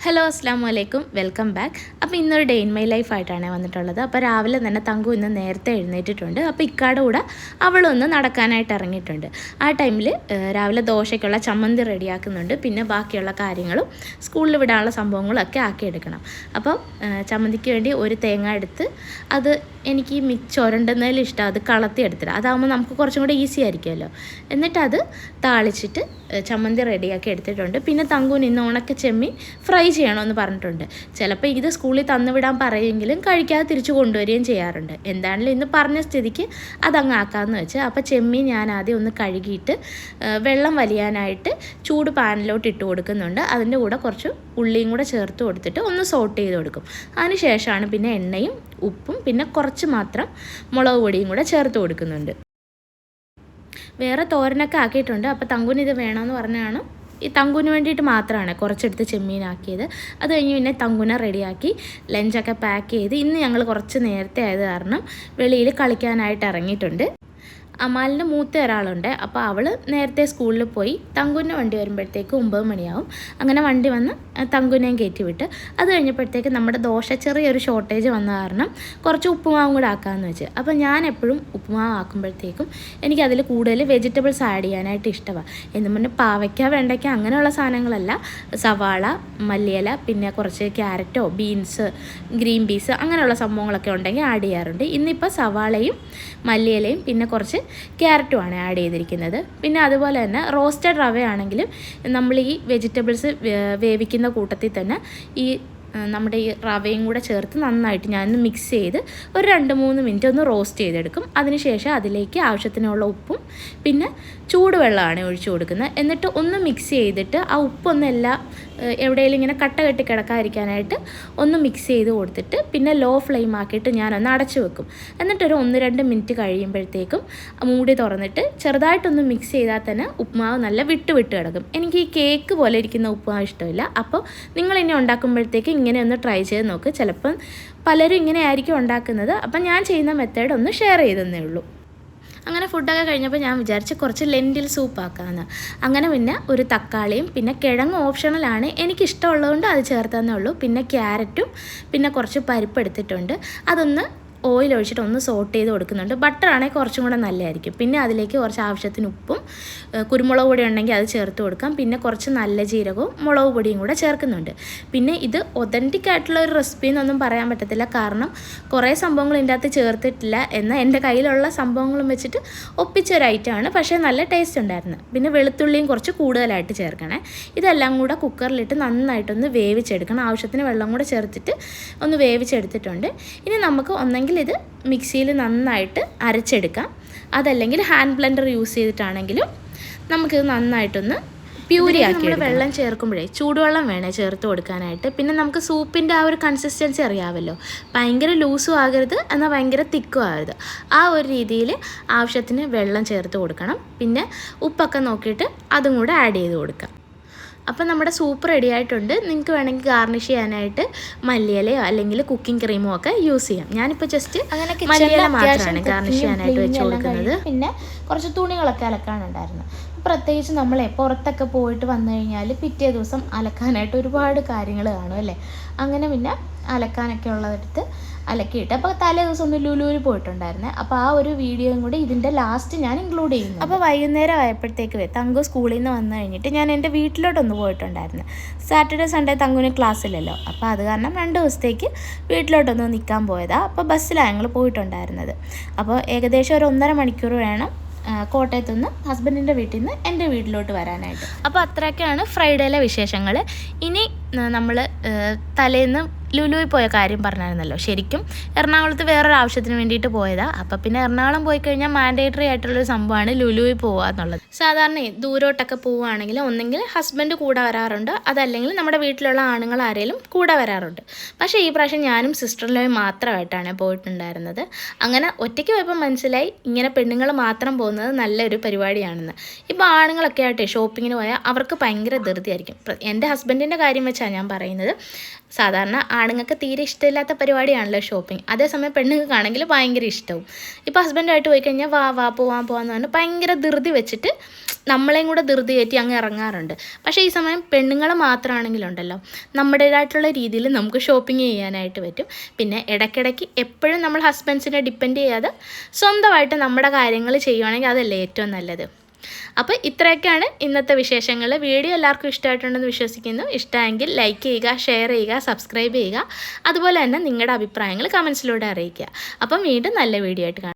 Hello അസ്സാമു അലൈക്കും, welcome back. അപ്പോൾ ഇന്നൊരു ഡേ ഇൻ മൈ ലൈഫ് ആയിട്ടാണ് വന്നിട്ടുള്ളത്. അപ്പോൾ രാവിലെ തന്നെ തങ്കു ഇന്ന് നേരത്തെ എഴുന്നേറ്റിട്ടുണ്ട്. അപ്പോൾ ഇക്കാടെ കൂടെ അവളൊന്ന് നടക്കാനായിട്ട് ഇറങ്ങിയിട്ടുണ്ട്. ആ ടൈമിൽ രാവിലെ ദോശയ്ക്കുള്ള ചമ്മന്തി റെഡിയാക്കുന്നുണ്ട്. പിന്നെ ബാക്കിയുള്ള കാര്യങ്ങളും സ്കൂളിൽ വിടാനുള്ള സംഭവങ്ങളൊക്കെ ആക്കിയെടുക്കണം. അപ്പോൾ ചമ്മന്തിക്ക് വേണ്ടി ഒരു തേങ്ങ എടുത്ത് അത് എനിക്ക് ചുരണ്ടുന്നതിൽ ഇഷ്ടം അത് കളത്തി എടുത്തിട്ട് അതാകുമ്പോൾ നമുക്ക് കുറച്ചും കൂടെ ഈസി ആയിരിക്കുമല്ലോ. എന്നിട്ടത് താളിച്ചിട്ട് ചമ്മന്തി റെഡിയാക്കി എടുത്തിട്ടുണ്ട്. പിന്നെ തങ്കുവിന് ഇന്ന് ഉണക്ക ചെമ്മീൻ ഫ്രൈ ചെയ്യണമെന്ന് പറഞ്ഞിട്ടുണ്ട്. ചിലപ്പോൾ ഇത് സ്കൂളിൽ തന്നുവിടാൻ പറയുമെങ്കിലും കഴിക്കാതെ തിരിച്ചു കൊണ്ടുവരികയും ചെയ്യാറുണ്ട്. എന്താണെങ്കിലും ഇന്ന് പറഞ്ഞ സ്ഥിതിക്ക് അതങ്ങ് ആക്കാമെന്ന് വെച്ച്. അപ്പോൾ ചെമ്മീൻ ഞാൻ ആദ്യം ഒന്ന് കഴുകിയിട്ട് വെള്ളം വലിയാനായിട്ട് ചൂട് പാനിലോട്ട് ഇട്ട് കൊടുക്കുന്നുണ്ട്. അതിൻ്റെ കൂടെ കുറച്ച് ഉള്ളിയും കൂടെ ചേർത്ത് കൊടുത്തിട്ട് ഒന്ന് സോട്ട് ചെയ്ത് കൊടുക്കും. അതിന് ശേഷമാണ് പിന്നെ എണ്ണയും ഉപ്പും പിന്നെ കുറച്ച് മാത്രം മുളക് പൊടിയും കൂടെ ചേർത്ത് കൊടുക്കുന്നുണ്ട്. വേറെ തോരനൊക്കെ ആക്കിയിട്ടുണ്ട്. അപ്പോൾ തങ്കുവിന് ഇത് വേണമെന്ന് പറഞ്ഞാണ് ഈ തങ്കുവിന് വേണ്ടിയിട്ട് മാത്രമാണ് കുറച്ചെടുത്ത് ചെമ്മീനാക്കിയത്. അത് കഴിഞ്ഞ് പിന്നെ തങ്കുവിനെ റെഡിയാക്കി ലഞ്ചൊക്കെ പാക്ക് ചെയ്ത് ഇന്ന് ഞങ്ങൾ കുറച്ച് നേരത്തെ ആയത് കാരണം വെളിയിൽ കളിക്കാനായിട്ട് ഇറങ്ങിയിട്ടുണ്ട്. അമാലിൻ്റെ മൂത്ത ഒരാളുണ്ട്. അപ്പോൾ അവൾ നേരത്തെ സ്കൂളിൽ പോയി. തങ്കുവിൻ്റെ വണ്ടി വരുമ്പോഴത്തേക്ക് 9 മണിയാവും. അങ്ങനെ വണ്ടി വന്ന് തങ്കുവിനെയും കയറ്റി വിട്ട് അത് കഴിഞ്ഞപ്പോഴത്തേക്ക് നമ്മുടെ ദോശ ചെറിയൊരു ഷോർട്ടേജ് വന്ന കാരണം കുറച്ച് ഉപ്പുമാവും കൂടെ ആക്കാമെന്ന് വെച്ച്. അപ്പോൾ ഞാൻ എപ്പോഴും ഉപ്പുമാവ് ആക്കുമ്പോഴത്തേക്കും എനിക്കതിൽ കൂടുതൽ വെജിറ്റബിൾസ് ആഡ് ചെയ്യാനായിട്ട് ഇഷ്ടമാണ്. എന്ന് പറഞ്ഞാൽ പാവയ്ക്ക, വെണ്ടയ്ക്ക അങ്ങനെയുള്ള സാധനങ്ങളല്ല, സവാള, മല്ലിയില, പിന്നെ കുറച്ച് ക്യാരറ്റോ ബീൻസ്, ഗ്രീൻ പീസ് അങ്ങനെയുള്ള സംഭവങ്ങളൊക്കെ ഉണ്ടെങ്കിൽ ആഡ് ചെയ്യാറുണ്ട്. ഇന്നിപ്പോൾ സവാളയും മല്ലിയിലയും പിന്നെ കുറച്ച് ക്യാരറ്റുമാണ് ആഡ് ചെയ്തിരിക്കുന്നത്. പിന്നെ അതുപോലെ തന്നെ റോസ്റ്റഡ് റവയാണെങ്കിലും നമ്മൾ ഈ വെജിറ്റബിൾസ് വേവിക്കുന്ന കൂട്ടത്തിൽ തന്നെ ഈ നമ്മുടെ ഈ റവയും കൂടെ ചേർത്ത് നന്നായിട്ട് ഞാനൊന്ന് മിക്സ് ചെയ്ത് ഒരു 2-3 മിനിറ്റ് ഒന്ന് റോസ്റ്റ് ചെയ്തെടുക്കും. അതിനുശേഷം അതിലേക്ക് ആവശ്യത്തിനുള്ള ഉപ്പും പിന്നെ ചൂടുവെള്ളമാണ് ഒഴിച്ചു കൊടുക്കുന്നത്. എന്നിട്ട് ഒന്ന് മിക്സ് ചെയ്തിട്ട് ആ ഉപ്പൊന്നെല്ലാം എവിടെയെങ്കിലും ഇങ്ങനെ കട്ട കെട്ടി കിടക്കാതിരിക്കാനായിട്ട് ഒന്ന് മിക്സ് ചെയ്ത് കൊടുത്തിട്ട് പിന്നെ ലോ ഫ്ലെയിം ആക്കിയിട്ട് ഞാനൊന്ന് അടച്ചു വെക്കും. എന്നിട്ടൊരു 1-2 മിനിറ്റ് കഴിയുമ്പോഴത്തേക്കും മൂടി തുറന്നിട്ട് ചെറുതായിട്ടൊന്ന് മിക്സ് ചെയ്താൽ തന്നെ ഉപ്പുമാവ് നല്ല വിട്ട് കിടക്കും. എനിക്ക് ഈ കേക്ക് പോലെ ഇരിക്കുന്ന ഉപ്പുമാവ് ഇഷ്ടമില്ല. അപ്പോൾ നിങ്ങൾ ഇനി ഉണ്ടാക്കുമ്പോഴത്തേക്ക് ഇങ്ങനെ ഒന്ന് ട്രൈ ചെയ്ത് നോക്ക്. ചിലപ്പം പലരും ഇങ്ങനെ ആയിരിക്കും ഉണ്ടാക്കുന്നത്. അപ്പം ഞാൻ ചെയ്യുന്ന മെത്തേഡ് ഒന്ന് ഷെയർ ചെയ്തെന്നേ ഉള്ളൂ. അങ്ങനെ ഫുഡൊക്കെ കഴിഞ്ഞപ്പോൾ ഞാൻ വിചാരിച്ച് കുറച്ച് ലെൻറ്റിൽ സൂപ്പ് ആക്കാമെന്ന്. അങ്ങനെ പിന്നെ ഒരു തക്കാളിയും പിന്നെ കിഴങ്ങ് ഓപ്ഷണലാണ്, എനിക്കിഷ്ടമുള്ളതുകൊണ്ട് അത് ചേർത്തന്നേ ഉള്ളൂ. പിന്നെ ക്യാരറ്റും പിന്നെ കുറച്ച് പരിപ്പ് എടുത്തിട്ടുണ്ട്. അതൊന്ന് ഓയിൽ ഒഴിച്ചിട്ട് ഒന്ന് സോട്ട് ചെയ്ത് കൊടുക്കുന്നുണ്ട്. ബട്ടറാണെങ്കിൽ കുറച്ചും കൂടെ നല്ലതായിരിക്കും. പിന്നെ അതിലേക്ക് കുറച്ച് ആവശ്യത്തിന് ഉപ്പും കുരുമുളക് പൊടി ഉണ്ടെങ്കിൽ അത് ചേർത്ത് കൊടുക്കാം. പിന്നെ കുറച്ച് നല്ല ജീരകവും മുളക് പൊടിയും കൂടെ ചേർക്കുന്നുണ്ട്. പിന്നെ ഇത് ഒതൻറ്റിക് ആയിട്ടുള്ള ഒരു റെസിപ്പി എന്നൊന്നും പറയാൻ പറ്റത്തില്ല, കാരണം കുറേ സംഭവങ്ങൾ ഇതിൻ്റെ അകത്ത് ചേർത്തിട്ടില്ല. എന്നാൽ എൻ്റെ കയ്യിലുള്ള സംഭവങ്ങളും വെച്ചിട്ട് ഒപ്പിച്ചൊരു ഐറ്റമാണ്. പക്ഷേ നല്ല ടേസ്റ്റ് ഉണ്ടായിരുന്നു. പിന്നെ വെളുത്തുള്ളിയും കുറച്ച് കൂടുതലായിട്ട് ചേർക്കണേ. ഇതെല്ലാം കൂടെ കുക്കറിലിട്ട് നന്നായിട്ടൊന്ന് വേവിച്ചെടുക്കണം. ആവശ്യത്തിന് വെള്ളം കൂടെ ചേർത്തിട്ട് ഒന്ന് വേവിച്ചെടുത്തിട്ടുണ്ട്. ഇനി നമുക്ക് ഒന്നെങ്കിൽ ഇത് മിക്സിയിൽ നന്നായിട്ട് അരച്ചെടുക്കാം, അതല്ലെങ്കിൽ ഹാൻഡ് ബ്ലെൻഡർ യൂസ് ചെയ്തിട്ടാണെങ്കിലും നമുക്കിത് നന്നായിട്ടൊന്ന് പ്യൂരി ആക്കി. വെള്ളം ചേർക്കുമ്പോഴേ ചൂടുവെള്ളം വേണേ ചേർത്ത് കൊടുക്കാനായിട്ട്. പിന്നെ നമുക്ക് സൂപ്പിൻ്റെ ആ ഒരു കൺസിസ്റ്റൻസി അറിയാമല്ലോ, ഭയങ്കര ലൂസും ആകരുത് എന്നാൽ ഭയങ്കര തിക്കും ആകരുത്. ആ ഒരു രീതിയിൽ ആവശ്യത്തിന് വെള്ളം ചേർത്ത് കൊടുക്കണം. പിന്നെ ഉപ്പൊക്കെ നോക്കിയിട്ട് അതും കൂടെ ആഡ് ചെയ്ത് കൊടുക്കാം. അപ്പം നമ്മുടെ സൂപ്പ് റെഡി ആയിട്ടുണ്ട്. നിങ്ങൾക്ക് വേണമെങ്കിൽ ഗാർണിഷ് ചെയ്യാനായിട്ട് മല്ലിയിലയോ അല്ലെങ്കിൽ കുക്കിംഗ് ക്രീമോ ഒക്കെ യൂസ് ചെയ്യാം. ഞാനിപ്പോൾ ജസ്റ്റ് മല്ലിയില മാത്രമാണ് ഗാർണിഷ് ചെയ്യാനായിട്ട് വെച്ച് കൊടുക്കുന്നത്. പിന്നെ കുറച്ച് തുണികളൊക്കെ അലക്കാനുണ്ടായിരുന്നു. പ്രത്യേകിച്ച് നമ്മളെ പുറത്തൊക്കെ പോയിട്ട് വന്നു കഴിഞ്ഞാൽ പിറ്റേ ദിവസം അലക്കാനായിട്ട് ഒരുപാട് കാര്യങ്ങൾ കാണും അല്ലേ. അങ്ങനെ പിന്നെ അലക്കാനൊക്കെ ഉള്ളതെടുത്ത് അലക്കിയിട്ട് അപ്പോൾ തലേ ദിവസം ഒന്ന് ലുലുവിൽ പോയിട്ടുണ്ടായിരുന്നേ. അപ്പോൾ ആ ഒരു വീഡിയോയും കൂടി ഇതിൻ്റെ ലാസ്റ്റ് ഞാൻ ഇൻക്ലൂഡ് ചെയ്യുന്നു. അപ്പോൾ വൈകുന്നേരം ആയപ്പോഴത്തേക്ക് തങ്കു സ്കൂളിൽ നിന്ന് വന്നു കഴിഞ്ഞിട്ട് ഞാൻ എൻ്റെ വീട്ടിലോട്ടൊന്ന് പോയിട്ടുണ്ടായിരുന്നു. സാറ്റർഡേ സൺഡേ തങ്കുവിന് ക്ലാസ്സില്ലല്ലോ. അപ്പോൾ അത് കാരണം 2 ദിവസത്തേക്ക് വീട്ടിലോട്ടൊന്ന് നിൽക്കാൻ പോയതാണ്. അപ്പോൾ ബസ്സിലാണ് ഞങ്ങൾ പോയിട്ടുണ്ടായിരുന്നത്. അപ്പോൾ ഏകദേശം ഒരു 1.5 മണിക്കൂർ വേണം കോട്ടയത്തു നിന്ന് ഹസ്ബൻഡിൻ്റെ വീട്ടിൽ നിന്ന് എൻ്റെ വീട്ടിലോട്ട് വരാനായിട്ട്. അപ്പോൾ അത്രയൊക്കെയാണ് ഫ്രൈഡേയിലെ വിശേഷങ്ങൾ. ഇനി നമ്മൾ തലേന്ന് ലുലുവിൽ പോയ കാര്യം പറഞ്ഞായിരുന്നല്ലോ. ശരിക്കും എറണാകുളത്ത് വേറൊരു ആവശ്യത്തിന് വേണ്ടിയിട്ട് പോയതാണ്. അപ്പോൾ പിന്നെ എറണാകുളം പോയി കഴിഞ്ഞാൽ മാൻഡേറ്ററി ആയിട്ടുള്ളൊരു സംഭവമാണ് ലുലുവിൽ പോകുക എന്നുള്ളത്. സാധാരണ ദൂരോട്ടൊക്കെ പോവുകയാണെങ്കിൽ ഒന്നെങ്കിൽ ഹസ്ബൻഡ് കൂടെ വരാറുണ്ട്, അതല്ലെങ്കിൽ നമ്മുടെ വീട്ടിലുള്ള ആണുങ്ങൾ ആരെങ്കിലും കൂടെ വരാറുണ്ട്. പക്ഷേ ഈ പ്രാവശ്യം ഞാനും സിസ്റ്ററിലും മാത്രമായിട്ടാണ് പോയിട്ടുണ്ടായിരുന്നത്. അങ്ങനെ ഒറ്റയ്ക്ക് പോയപ്പോൾ മനസ്സിലായി ഇങ്ങനെ പെണ്ണുങ്ങൾ മാത്രം പോകുന്നത് നല്ലൊരു പരിപാടിയാണെന്ന്. ഇപ്പോൾ ആണുങ്ങളൊക്കെ ആയിട്ട് ഷോപ്പിങ്ങിന് പോയാൽ അവർക്ക് ഭയങ്കര ധൃതിയായിരിക്കും. എൻ്റെ ഹസ്ബൻഡിൻ്റെ കാര്യം വെച്ചാണ് ഞാൻ പറയുന്നത്. സാധാരണ ആണുങ്ങൾക്ക് തീരെ ഇഷ്ടമില്ലാത്ത പരിപാടിയാണല്ലോ ഷോപ്പിംഗ്. അതേസമയം പെണ്ണുങ്ങൾക്കാണെങ്കിൽ ഭയങ്കര ഇഷ്ടവും. ഇപ്പോൾ ഹസ്ബൻഡായിട്ട് പോയി കഴിഞ്ഞാൽ വാ പോവാന്ന് പറഞ്ഞ് ഭയങ്കര ധൃതി വെച്ചിട്ട് നമ്മളെയും കൂടെ ധൃതി കയറ്റി അങ്ങ് ഇറങ്ങാറുണ്ട്. പക്ഷേ ഈ സമയം പെണ്ണുങ്ങൾ മാത്രമാണെങ്കിലുണ്ടല്ലോ നമ്മുടേതായിട്ടുള്ള രീതിയിൽ നമുക്ക് ഷോപ്പിംഗ് ചെയ്യാനായിട്ട് പറ്റും. പിന്നെ ഇടയ്ക്കിടയ്ക്ക് എപ്പോഴും നമ്മൾ ഹസ്ബൻഡ്സിനെ ഡിപ്പെൻഡ് ചെയ്യാതെ സ്വന്തമായിട്ട് നമ്മുടെ കാര്യങ്ങൾ ചെയ്യുവാണെങ്കിൽ അതല്ലേ ഏറ്റവും നല്ലത്. അപ്പോൾ ഇത്രയൊക്കെയാണ് ഇന്നത്തെ വിശേഷങ്ങൾ. വീഡിയോ എല്ലാവർക്കും ഇഷ്ടമായിട്ടുണ്ടെന്ന് വിശ്വസിക്കുന്നു. ഇഷ്ടമെങ്കിൽ ലൈക്ക് ചെയ്യുക, ഷെയർ ചെയ്യുക, സബ്സ്ക്രൈബ് ചെയ്യുക. അതുപോലെ തന്നെ നിങ്ങളുടെ അഭിപ്രായങ്ങൾ കമൻസിലൂടെ അറിയിക്കുക. അപ്പം വീണ്ടും നല്ല വീഡിയോ ആയിട്ട് കാണാം.